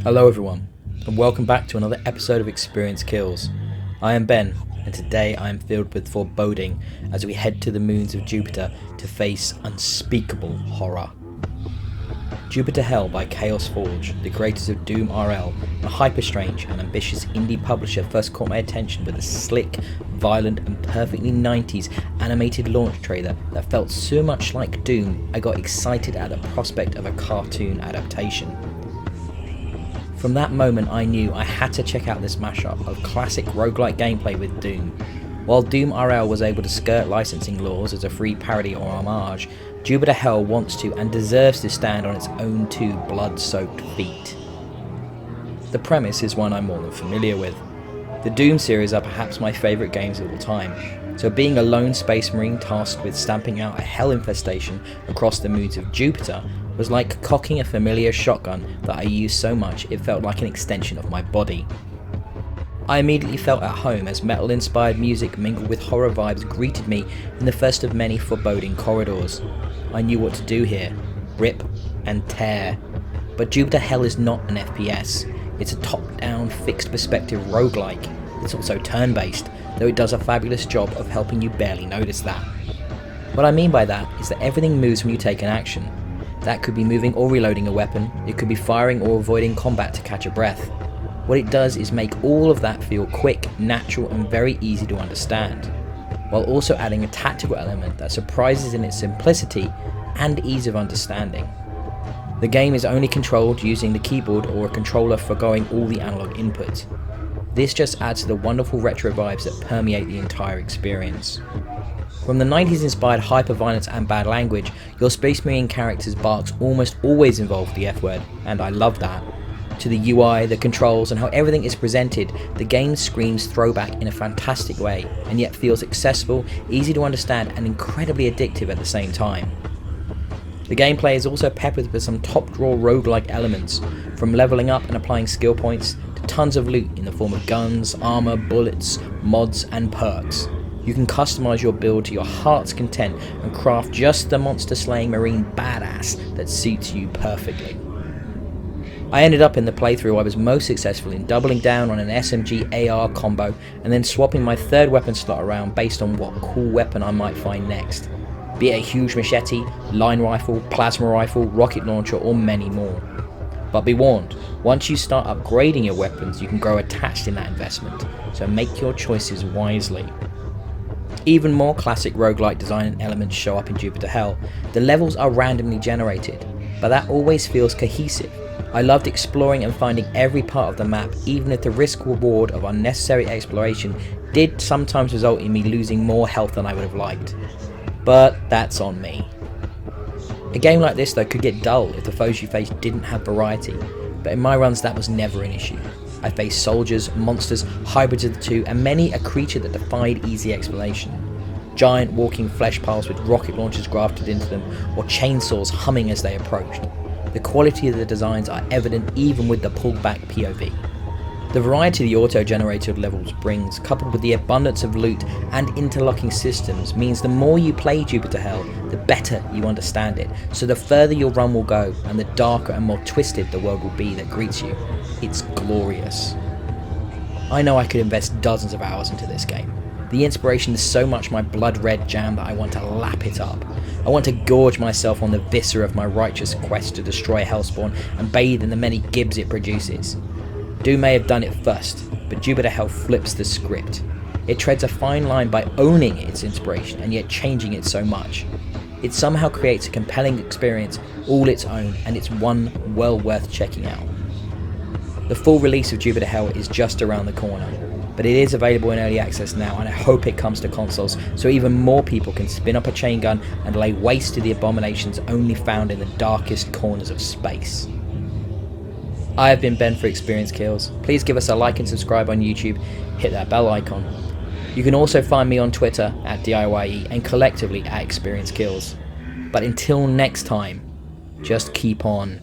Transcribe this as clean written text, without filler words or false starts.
Hello everyone, and welcome back to another episode of Experience Kills. I am Ben, and today I am filled with foreboding as we head to the moons of Jupiter to face unspeakable horror. Jupiter Hell by Chaos Forge, the creators of Doom RL, a hyper-strange and ambitious indie publisher, first caught my attention with a slick, violent and perfectly 90s animated launch trailer that felt so much like Doom I got excited at the prospect of a cartoon adaptation. From that moment I knew I had to check out this mashup of classic roguelike gameplay with Doom. While Doom RL was able to skirt licensing laws as a free parody or homage, Jupiter Hell wants to and deserves to stand on its own two blood-soaked feet. The premise is one I'm more than familiar with. The Doom series are perhaps my favourite games of all time, so being a lone space marine tasked with stamping out a hell infestation across the moons of Jupiter was like cocking a familiar shotgun that I used so much it felt like an extension of my body. I immediately felt at home as metal-inspired music mingled with horror vibes greeted me in the first of many foreboding corridors. I knew what to do here: rip and tear. But Jupiter Hell is not an FPS. It's a top-down, fixed perspective roguelike. It's also turn-based, though it does a fabulous job of helping you barely notice that. What I mean by that is that everything moves when you take an action. That could be moving or reloading a weapon, it could be firing or avoiding combat to catch a breath. What it does is make all of that feel quick, natural and very easy to understand, while also adding a tactical element that surprises in its simplicity and ease of understanding. The game is only controlled using the keyboard or a controller foregoing all the analog input. This just adds to the wonderful retro vibes that permeate the entire experience. From the 90s inspired hyper-violence and bad language, your Space Marine character's barks almost always involve the F word, and I love that. To the UI, the controls and how everything is presented, the game screams throwback in a fantastic way, and yet feels accessible, easy to understand and incredibly addictive at the same time. The gameplay is also peppered with some top-drawer roguelike elements, from leveling up and applying skill points, to tons of loot in the form of guns, armour, bullets, mods and perks. You can customise your build to your heart's content and craft just the monster-slaying marine badass that suits you perfectly. I ended up in the playthrough I was most successful in doubling down on an SMG AR combo and then swapping my third weapon slot around based on what cool weapon I might find next. Be it a huge machete, line rifle, plasma rifle, rocket launcher or many more. But be warned, once you start upgrading your weapons you can grow attached in that investment, so make your choices wisely. Even more classic roguelike design elements show up in Jupiter Hell. The levels are randomly generated, but that always feels cohesive. I loved exploring and finding every part of the map, even if the risk-reward of unnecessary exploration did sometimes result in me losing more health than I would have liked. But that's on me. A game like this though could get dull if the foes you faced didn't have variety, but in my runs that was never an issue. I faced soldiers, monsters, hybrids of the two, and many a creature that defied easy explanation. Giant walking flesh piles with rocket launchers grafted into them, or chainsaws humming as they approached. The quality of the designs are evident even with the pulled back POV. The variety the auto-generated levels brings, coupled with the abundance of loot and interlocking systems, means the more you play Jupiter Hell, the better you understand it, so the further your run will go and the darker and more twisted the world will be that greets you. It's glorious. I know I could invest dozens of hours into this game. The inspiration is so much my blood-red jam that I want to lap it up. I want to gorge myself on the viscera of my righteous quest to destroy Hellspawn and bathe in the many gibs it produces. Doom may have done it first, but Jupiter Hell flips the script. It treads a fine line by owning its inspiration and yet changing it so much. It somehow creates a compelling experience all its own, and it's one well worth checking out. The full release of Jupiter Hell is just around the corner, but it is available in early access now, and I hope it comes to consoles so even more people can spin up a chain gun and lay waste to the abominations only found in the darkest corners of space. I have been Ben for Experience Kills. Please give us a like and subscribe on YouTube, hit that bell icon. You can also find me on Twitter at DIYE and collectively at Experience Kills. But until next time, just keep on.